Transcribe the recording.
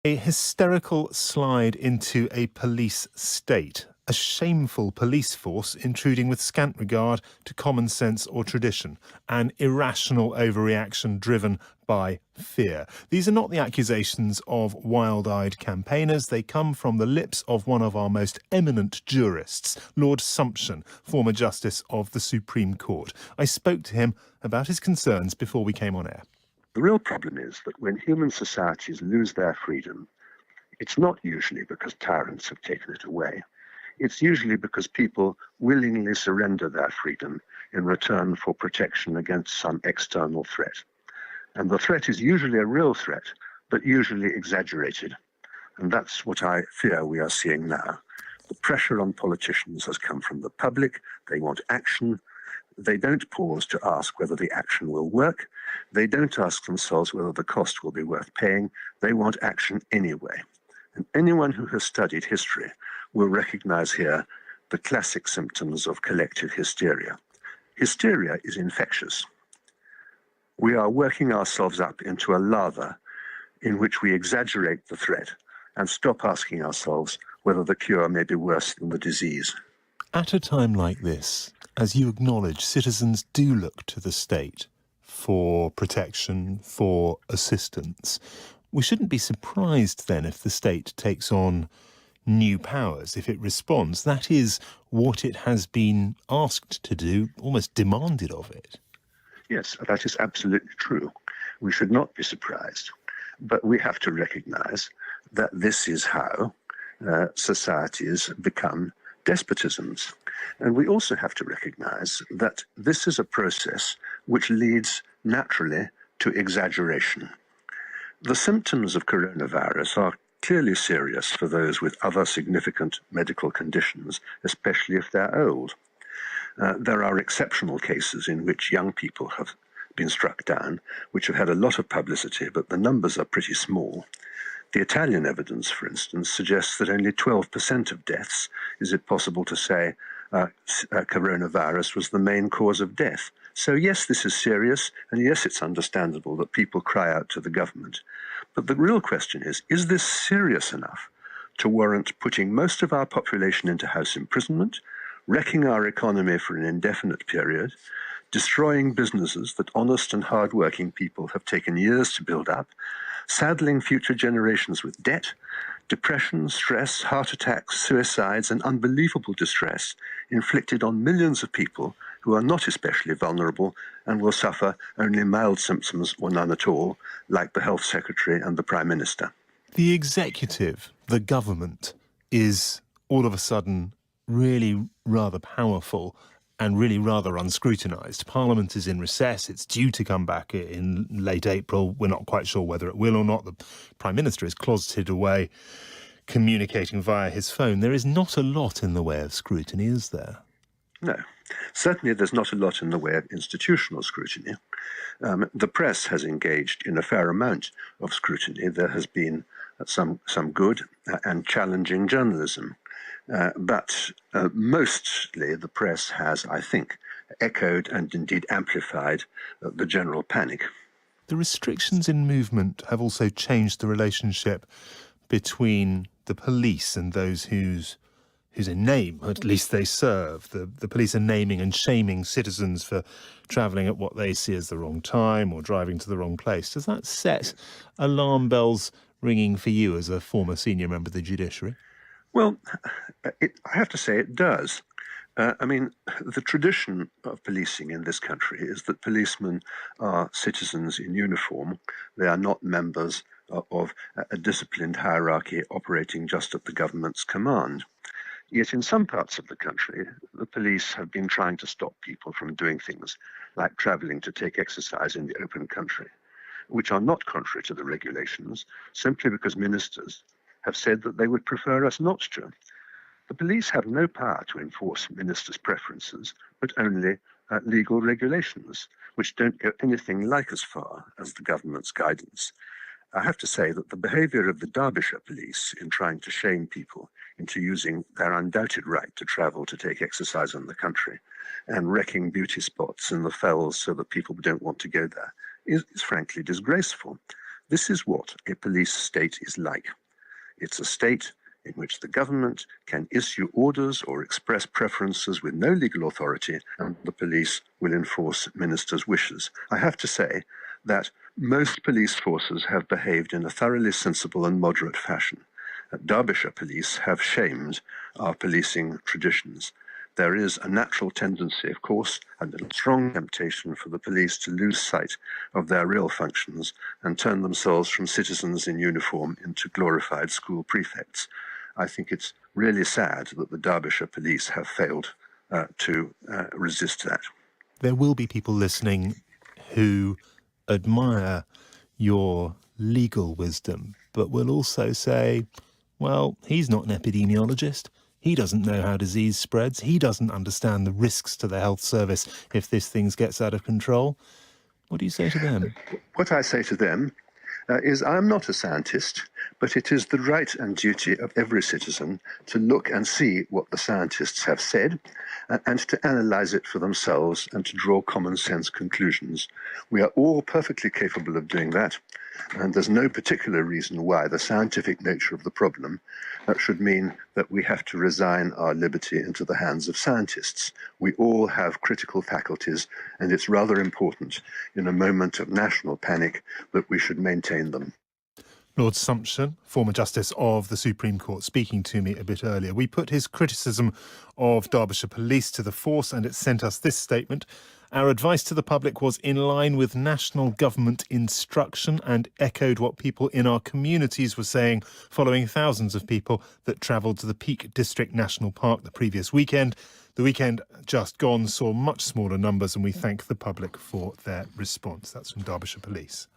A hysterical slide into a police state, a shameful police force intruding with scant regard to common sense or tradition, an irrational overreaction driven by fear. These are not the accusations of wild-eyed campaigners. They come from the lips of one of our most eminent jurists, Lord Sumption, former Justice of the Supreme Court. I spoke to him about his concerns before we came on air. The real problem is that when human societies lose their freedom, it's not usually because tyrants have taken it away. It's usually because people willingly surrender their freedom in return for protection against some external threat. And the threat is usually a real threat, but usually exaggerated. And that's what I fear we are seeing now. The pressure on politicians has come from the public. They want action. They don't pause to ask whether the action will work. They don't ask themselves whether the cost will be worth paying. They want action anyway. And anyone who has studied history will recognize here the classic symptoms of collective hysteria. Hysteria is infectious. We are working ourselves up into a lather in which we exaggerate the threat and stop asking ourselves whether the cure may be worse than the disease. At a time like this, as you acknowledge, citizens do look to the state for protection, for assistance. We shouldn't be surprised then if the state takes on new powers, if it responds. That is what it has been asked to do, almost demanded of it. Yes, that is absolutely true. We should not be surprised. But we have to recognize that this is how societies become despotisms. And we also have to recognize that this is a process which leads naturally to exaggeration. The symptoms of coronavirus are clearly serious for those with other significant medical conditions, especially if they're old. There are exceptional cases in which young people have been struck down, which have had a lot of publicity, but the numbers are pretty small. The Italian evidence, for instance, suggests that only 12% of deaths, is it possible to say, coronavirus was the main cause of death. So yes, this is serious, and yes, it's understandable that people cry out to the government. But the real question is this serious enough to warrant putting most of our population into house imprisonment, wrecking our economy for an indefinite period, destroying businesses that honest and hard-working people have taken years to build up, saddling future generations with debt, depression, stress, heart attacks, suicides, and unbelievable distress inflicted on millions of people who are not especially vulnerable and will suffer only mild symptoms or none at all, like the Health Secretary and the Prime Minister. The executive, the government, is all of a sudden really rather powerful and really rather unscrutinised. Parliament is in recess. It's due to come back in late April. We're not quite sure whether it will or not. The Prime Minister is closeted away, communicating via his phone. There is not a lot in the way of scrutiny, is there? No. Certainly there's not a lot in the way of institutional scrutiny. The press has engaged in a fair amount of scrutiny. There has been some good and challenging journalism. But mostly the press has, I think, echoed and indeed amplified the general panic. The restrictions in movement have also changed the relationship between the police and those whose in name, at least they serve. The police are naming and shaming citizens for travelling at what they see as the wrong time or driving to the wrong place. Does that set alarm bells ringing for you as a former senior member of the judiciary? Well, I have to say it does. The tradition of policing in this country is that policemen are citizens in uniform. They are not members of a disciplined hierarchy operating just at the government's command. Yet in some parts of the country, the police have been trying to stop people from doing things like travelling to take exercise in the open country, which are not contrary to the regulations, simply because ministers have said that they would prefer us not to. The police have no power to enforce ministers' preferences, but only legal regulations, which don't go anything like as far as the government's guidance. I have to say that the behaviour of the Derbyshire police in trying to shame people into using their undoubted right to travel to take exercise in the country and wrecking beauty spots in the fells so that people don't want to go there is frankly disgraceful. This is what a police state is like. It's a state in which the government can issue orders or express preferences with no legal authority, and the police will enforce ministers' wishes. I have to say that most police forces have behaved in a thoroughly sensible and moderate fashion. Derbyshire police have shamed our policing traditions. There is a natural tendency, of course, and a strong temptation for the police to lose sight of their real functions and turn themselves from citizens in uniform into glorified school prefects. I think it's really sad that the Derbyshire police have failed to resist that. There will be people listening who admire your legal wisdom, but will also say, well, he's not an epidemiologist. He doesn't know how disease spreads. He doesn't understand the risks to the health service if this thing gets out of control. What do you say to them? What I say to them is I'm not a scientist, but it is the right and duty of every citizen to look and see what the scientists have said and to analyze it for themselves and to draw common sense conclusions. We are all perfectly capable of doing that, and there's no particular reason why the scientific nature of the problem should mean that we have to resign our liberty into the hands of scientists. We all have critical faculties, and it's rather important in a moment of national panic that we should maintain them. Lord Sumption, former Justice of the Supreme Court, speaking to me a bit earlier. We put his criticism of Derbyshire Police to the force, and it sent us this statement. Our advice to the public was in line with national government instruction and echoed what people in our communities were saying following thousands of people that travelled to the Peak District National Park the previous weekend. The weekend just gone saw much smaller numbers, and we thank the public for their response. That's from Derbyshire Police.